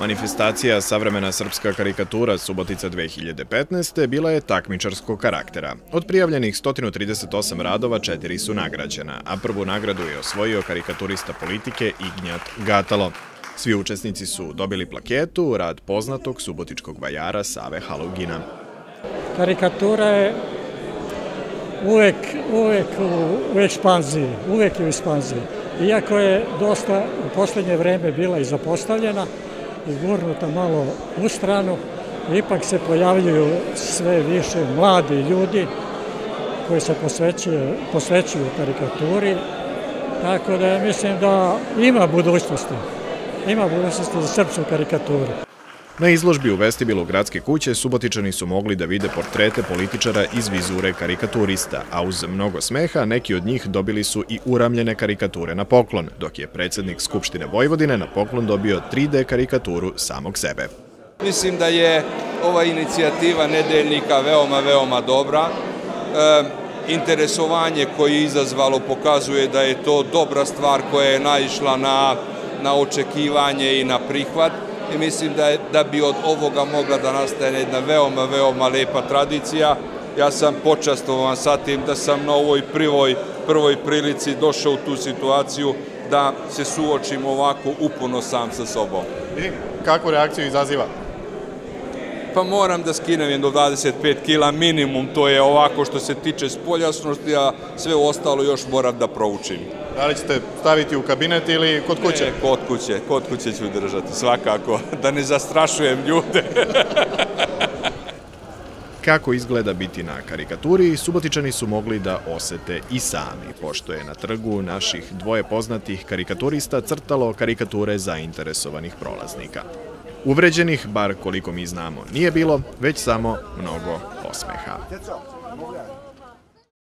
Manifestacija Savremena srpska karikatura Subotica 2015. bila je takmičarskog karaktera. Od prijavljenih 138 radova 4 su nagrađena, a prvu nagradu je osvojio karikaturista politike Ignjat Gatalo. Svi učesnici su dobili plaketu, rad poznatog subotičkog vajara Save Halugina. Karikatura je uvek u ekspanziji, uvek je u ekspanziji. Iako je dosta u posljednje vreme bila i zapostavljena i gurnuta malo u stranu, ipak se pojavljuju sve više mladi ljudi koji se posvećuju karikaturi, tako da mislim da ima budućnosti za srpsku karikaturu. Na izložbi u vestibilu Gradske kuće Subotičani su mogli da vide portrete političara iz vizure karikaturista, a uz mnogo smeha neki od njih dobili su i uramljene karikature na poklon, dok je predsjednik Skupštine Vojvodine na poklon dobio 3D karikaturu samog sebe. Mislim da je ova inicijativa nedeljnika veoma dobra. Interesovanje koje je izazvalo pokazuje da je to dobra stvar koja je naišla na očekivanje i na prihvat. I mislim da bi od ovoga mogla da nastane jedna veoma lepa tradicija. Ja sam počastovan sa tim da sam na ovoj prvoj prilici došao u tu situaciju da se suočim ovako uporno sam sa sobom. I kakvu reakciju izaziva? Pa moram da skinem jedno 25 kila minimum, to je ovako što se tiče spoljasnosti, a sve ostalo još moram da proučim. Da li ćete staviti u kabinet ili kod kuće? Ne, kod kuće ću držati, svakako, da ne zastrašujem ljude. Kako izgleda biti na karikaturi, Subotičani su mogli da osete i sami, pošto je na trgu naših dvoje poznatih karikaturista crtalo karikature zainteresovanih prolaznika. Uvređenih, bar koliko mi znamo, nije bilo, već samo mnogo osmeha.